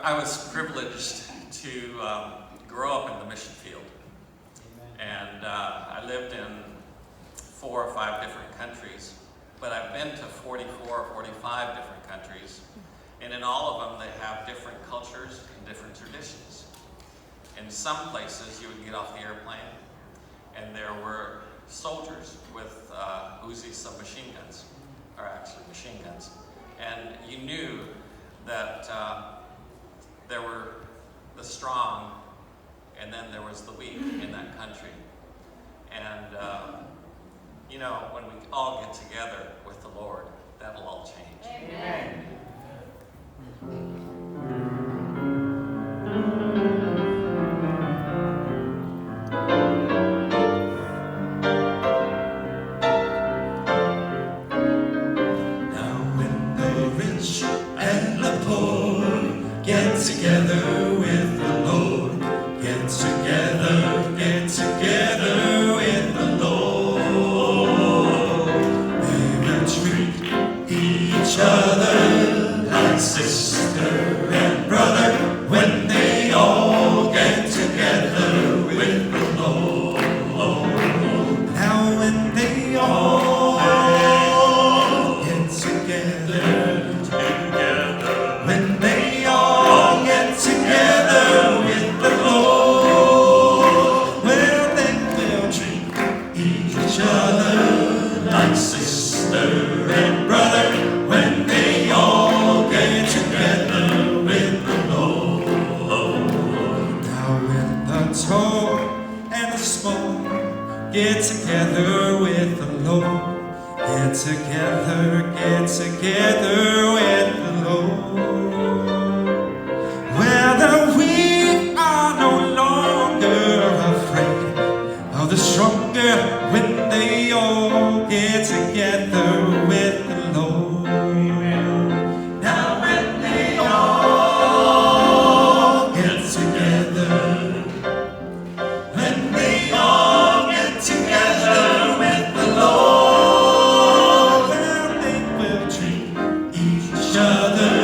I was privileged to grow up in the mission field. And I lived in 4 or 5 different countries, but I've been to 44 or 45 different countries. And in all of them, they have different cultures and different traditions. In some places, you would get off the airplane, and there were soldiers with Uzi submachine guns, or actually machine guns. And you knew that there were the strong, and then there was the weak in that country. And, you know, when we all get together with the Lord, that'll all change. Amen. Together with the Lord, get together with the Lord. They will treat each other like sister and brother when they all get together with the Lord. Now when they all get together, when they all get together with the Lord, well then we'll treat each other like sister and brother when they all get together with the Lord. Now when the tall and the small get together with the Lord, get together with the Lord. Whether we are no longer afraid of the stronger when they all get together with the Lord. Now when they all get together, when they all get together with the Lord, well they will treat each other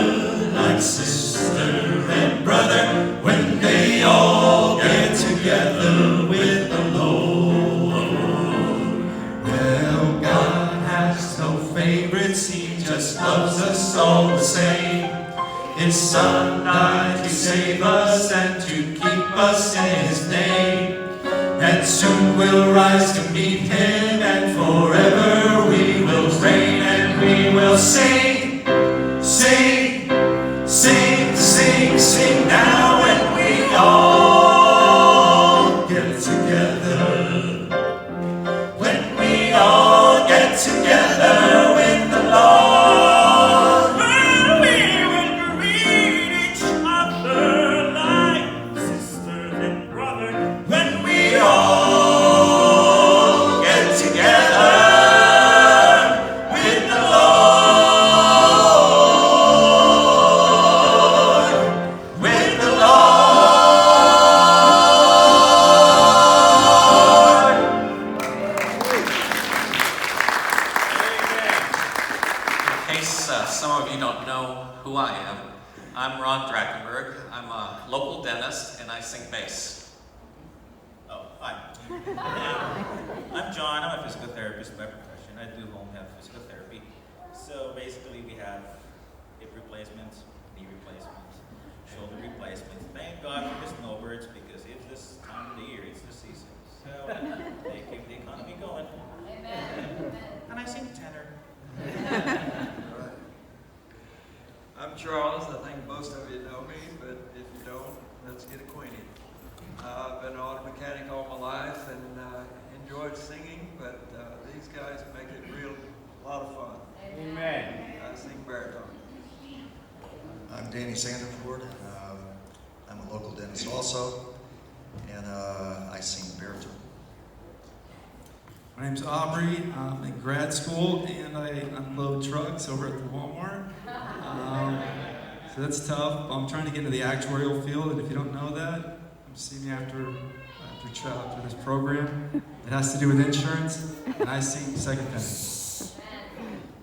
like sister and brother when they all get together with the Lord. Well, God has no favorites, He just loves us all the same. His Son died to save us and to keep us in His name. And soon we'll rise to meet Him, and forever we will reign, and we will sing, sing, sing, sing, sing now when we all get together. When we all get together with the Lord, when we will greet each other like sister and brother. When we all get together with the Lord, with the Lord. In case some of you don't know who I am, I'm Ron Drackenberg. I'm a local dentist, and I sing bass. Oh, hi. I'm John. I'm a physical therapist by profession. I do home health physical therapy. So basically we have hip replacements, knee replacements, shoulder replacements. Thank God for the snowbirds because it's this time of the year, it's the season. So they keep the economy going. Amen. And I sing tenor. I'm Charles. I think most of you know me, but if you don't, let's get acquainted. I've been an auto mechanic all my life and enjoyed singing, but these guys make it a lot of fun. Amen. I sing baritone. I'm Danny Sanderford. I'm a local dentist also, and I sing baritone. My name's Aubrey. I'm in grad school and I unload trucks over at the Walmart. So that's tough. I'm trying to get into the actuarial field, and if you don't know that, see me after this program. It has to do with insurance, and I sing second tenor.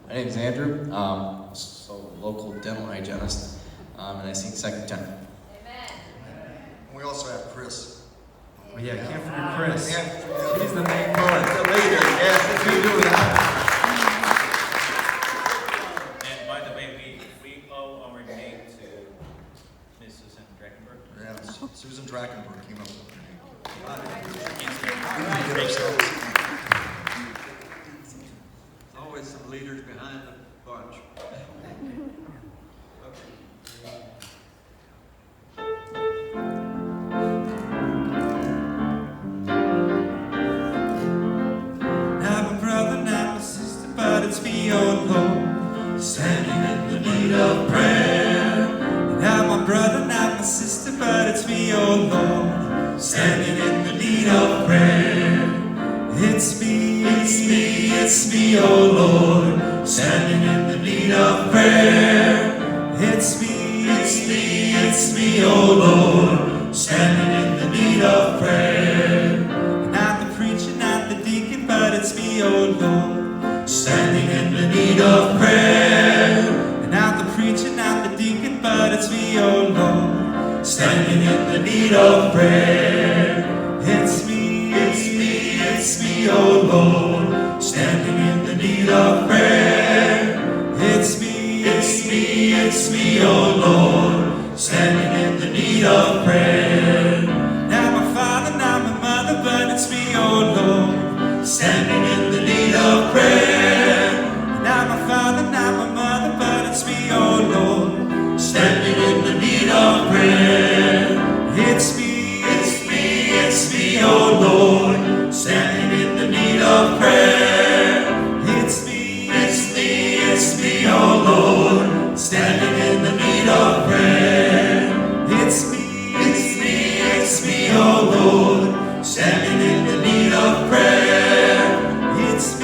My name's Andrew. So local dental hygienist. and I sing second tenor. We also have Chris. Oh yeah, I can't forget Chris. Yeah. He's the main part. The leader, yes. You do that. And by the way, we owe our name to Miss Susan Dreckenberg. Yeah, Susan Drackenberg came up with the name. We We did ourselves. There's always some leaders behind the bunch. Not my brother, not my sister, but it's me, oh Lord, standing in the need of prayer. Not my brother, not my sister, but it's me, oh Lord, standing in the need of prayer. It's me, oh Lord, standing in the need of prayer. It's me, oh Lord, standing in the need of prayer. Not the preacher, not the deacon, but it's me, oh Lord, standing in the need of prayer. Not the preacher, not the deacon, but it's me, oh Lord, standing in the need of prayer. It's me, oh Lord, standing in the need of prayer. It's me, oh Lord, standing in the need of prayer. Not my father, not my mother, but it's me, oh Lord, standing in the need of prayer. Not my father, not my mother, but it's me, oh Lord, standing in the need of prayer. It's me, oh Lord, standing in the need of prayer. It's me, oh Lord, standing in the need of prayer. It's me, oh Lord, standing in the need of prayer. It's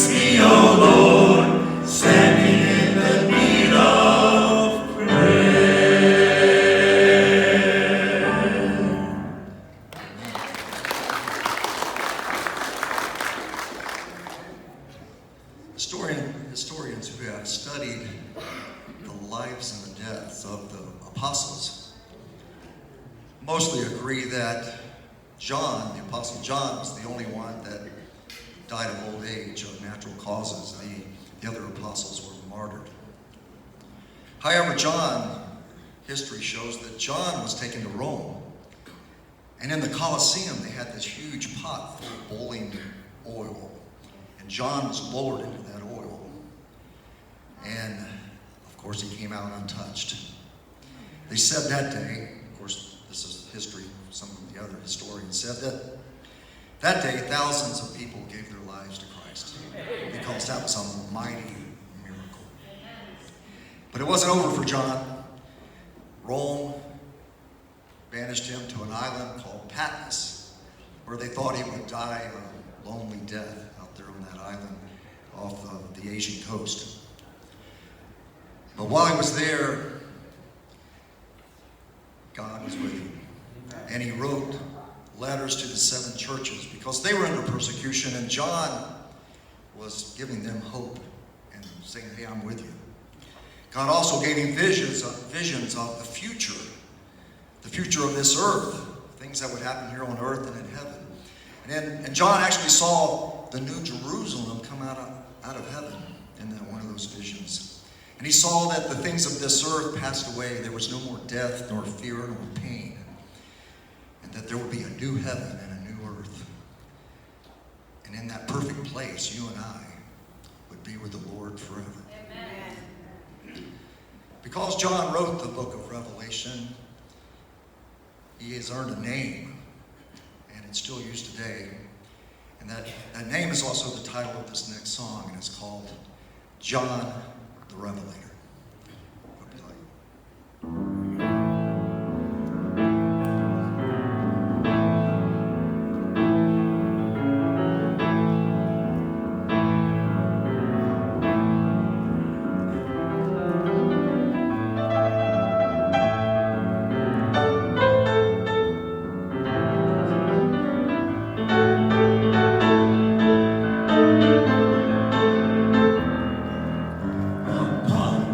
me, oh Lord, standing in the need of prayer. Historians who have studied the lives and the deaths of the apostles mostly agree that John, the Apostle John, was the only one that died of old age of natural causes. The other apostles were martyred. However, history shows that John was taken to Rome, and in the Colosseum they had this huge pot full of boiling oil, and John was lowered into that oil, and of course he came out untouched. They said that day, of course this is history, some of the other historians said that day thousands of people gave their lives to Christ, because that was a mighty miracle. But it wasn't over for John. Rome banished him to an island called Patmos, where they thought he would die a lonely death out there on that island off of the Asian coast. But while he was there, God was with him. And he wrote letters to the 7 churches because they were under persecution, and John was giving them hope and saying, hey, I'm with you. God also gave him visions of the future of this earth, things that would happen here on earth and in heaven. And John actually saw the new Jerusalem come out of heaven in one of those visions. And he saw that the things of this earth passed away. There was no more death, nor fear, nor pain. And that there would be a new heaven and a new earth. And in that perfect place, you and I would be with the Lord forever. Amen. Because John wrote the book of Revelation, he has earned a name, and it's still used today. And that name is also the title of this next song, and it's called John the Revelator. Hope you like it. Upon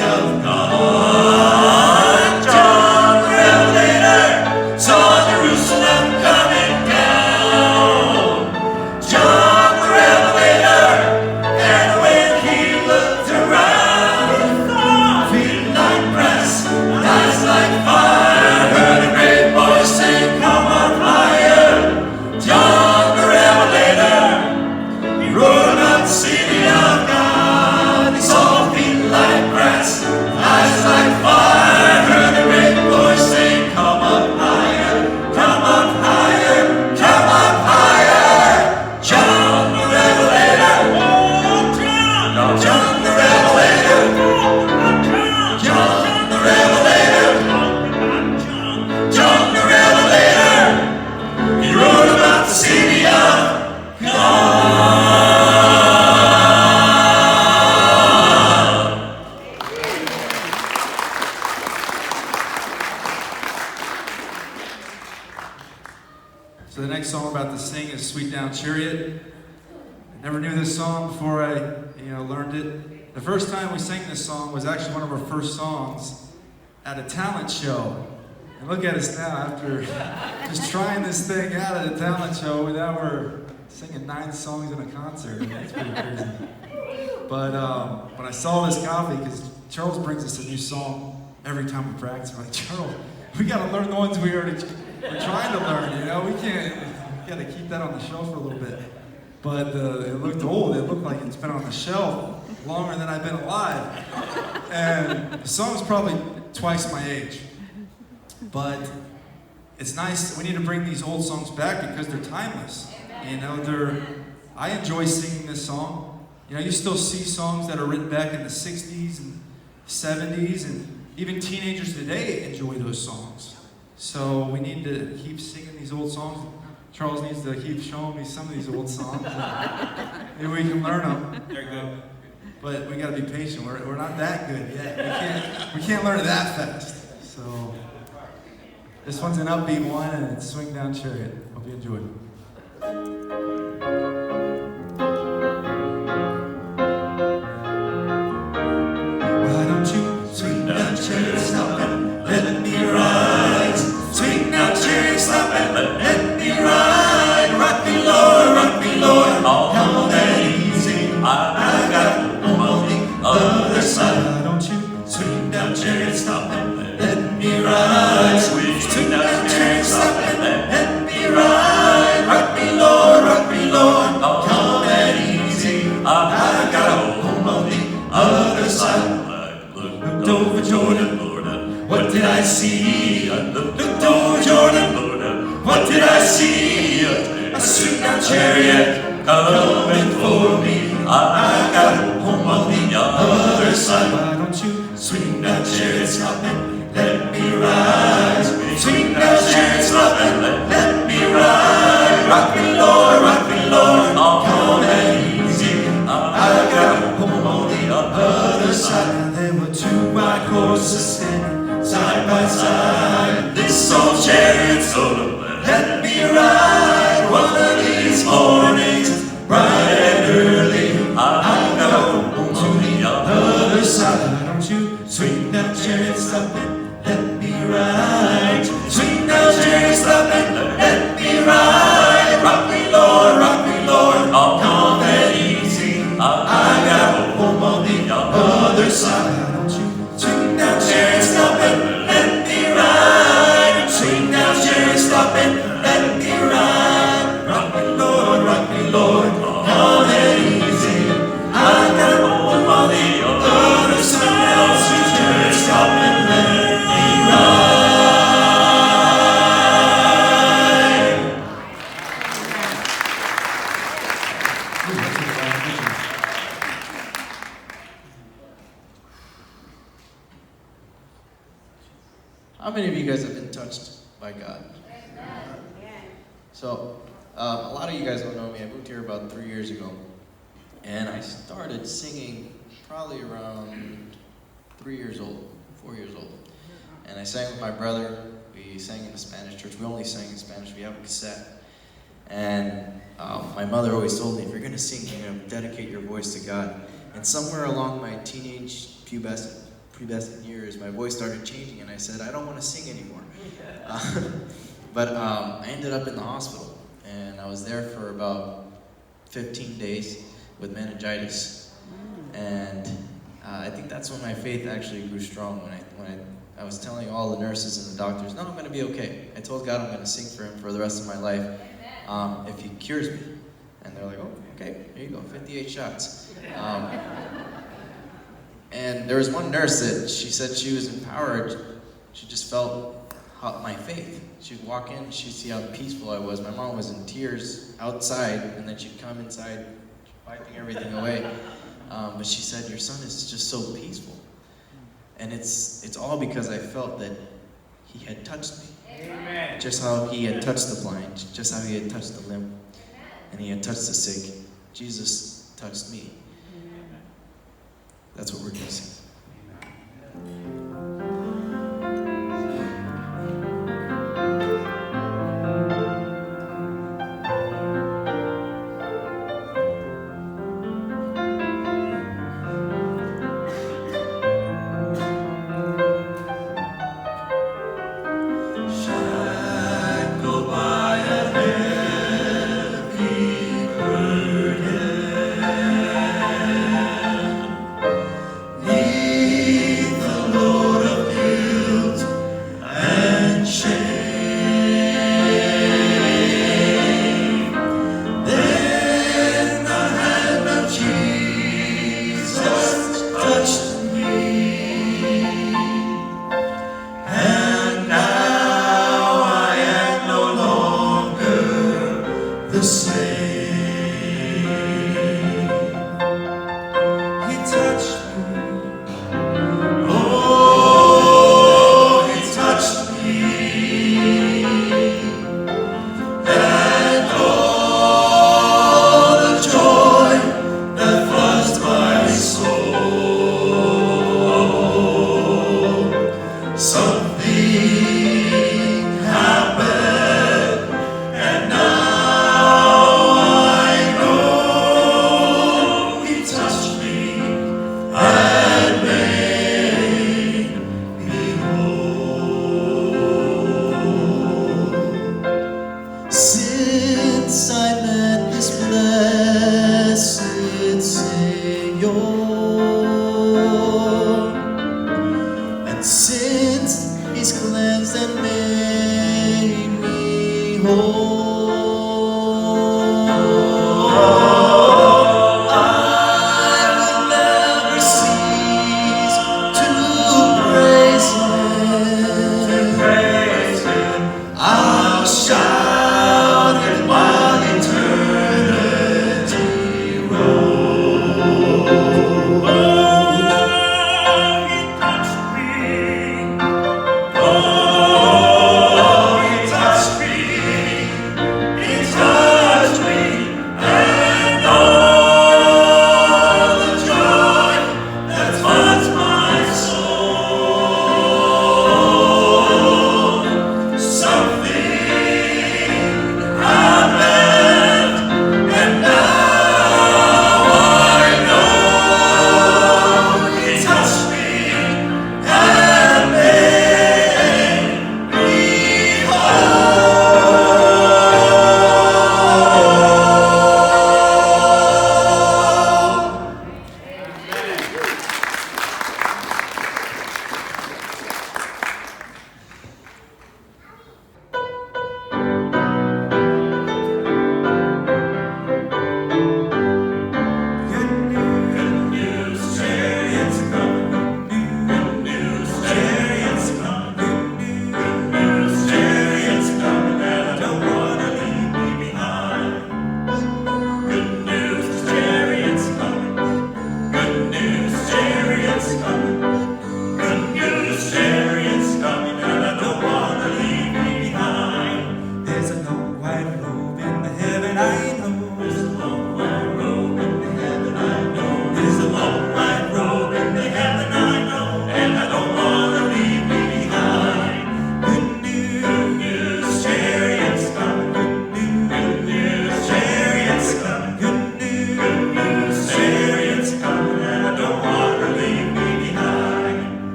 of God. John the Revelator saw Jerusalem coming down. John the Revelator, and when he looked around, feet like brass, eyes like fire, heard a great voice say, "Come on higher." John the Revelator, he rode about the city of God. He saw feet like brass, eyes like fire, heard a great voice say, "Come up higher, come up higher, come up higher." John the Revelator, John the Revelator, John the Revelator, John the Revelator, he wrote about the city of God. So the next song we're about to sing is Sweet Down Chariot. I never knew this song before I learned it. The first time we sang this song was actually one of our first songs at a talent show. And look at us now after just trying this thing out at a talent show. Now we're singing 9 songs in a concert. That's pretty crazy. But when I saw this copy, because Charles brings us a new song every time we practice, we're like, Charles, we got to learn the ones we're trying to learn. We got to keep that on the shelf for a little bit. But it looked old. It looked like it's been on the shelf longer than I've been alive. And the song's probably twice my age. But it's nice. We need to bring these old songs back because they're timeless. I enjoy singing this song. You still see songs that are written back in the 60s and 70s, and even teenagers today enjoy those songs. So we need to keep singing these old songs. Charles needs to keep showing me some of these old songs. Maybe we can learn them. They're good. But we got to be patient. We're not that good yet. We can't learn it that fast. So this one's an upbeat one, and it's Swing Down Chariot. Hope you enjoy it. Why don't you swing down, chariot, stop and let me ride? Swing down, chariot, stop and let me ride. Rock me, Lord, come on and easy. I got home on the other side. Why don't you swing down, chariot, stop and let me ride? Swing down, chariot, stop and let me ride. Rock me, Lord, come and easy. I got home on the other side. Looked over Jordan, Lord, what did I see? I looked over Jordan, Lord, what did I see? A swing down chariot coming for me. I got home on the other side. Why don't you swing down chariot, stop and let me ride? Swing down chariot, stop and let me ride. Rock me, Lord, come and easy. I got home on the other side. There were 2 white horses standing side by side. This old chariot solo, let me ride. One of these mornings, bright and early, I'll go home to the other side. Why don't you swing down, chariot, stop and let me ride? Swing down, chariot, stop and let me ride. Rock me, Lord, come and easy. I got home on the other side. Why don't you swing down, chariot, stop and let me ride? Swing down, chariot, stop and let me ride. Rock me, Lord, come and easy. I got home on the other side. Swing down, chariot, stop and let me ride. How many of you guys have been touched by God? So, a lot of you guys don't know me. I moved here about 3 years ago. And I started singing probably around 4 years old. And I sang with my brother. We sang in the Spanish church. We only sang in Spanish. We have a cassette. And my mother always told me, if you're going to sing, you're going to dedicate your voice to God. And somewhere along my teenage prepubescent years, my voice started changing, and I said, I don't want to sing anymore. But I ended up in the hospital, and I was there for about 15 days with meningitis. And I think that's when my faith actually grew strong, when I was telling all the nurses and the doctors, no, I'm going to be okay. I told God I'm going to sing for him for the rest of my life if he cures me. And they're like, oh, okay, here you go, 58 shots. And there was one nurse that she said she was empowered. She just felt my faith. She'd walk in, she'd see how peaceful I was. My mom was in tears outside, and then she'd come inside, wiping everything away. But she said, your son is just so peaceful. And it's all because I felt that he had touched me. Amen. Just how he had touched the blind, just how he had touched the limp, and he had touched the sick. Jesus touched me. That's what we're going to sing. Need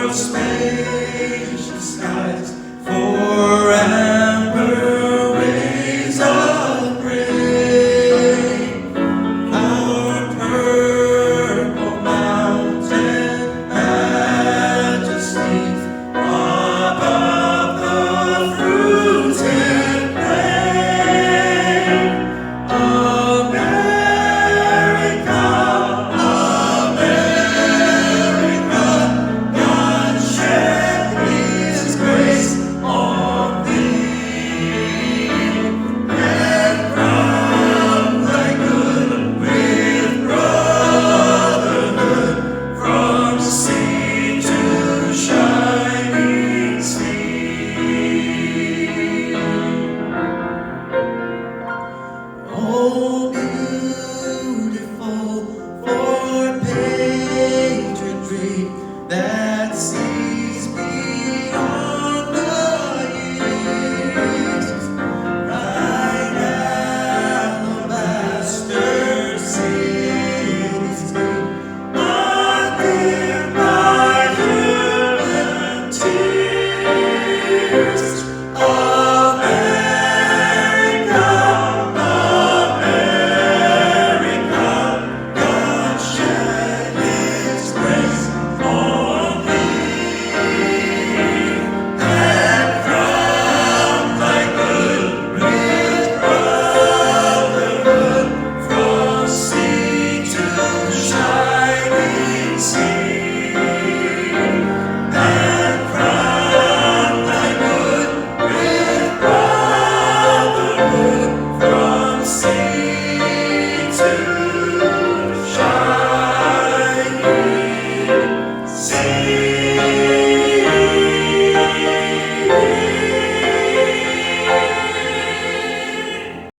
of spacious skies forever.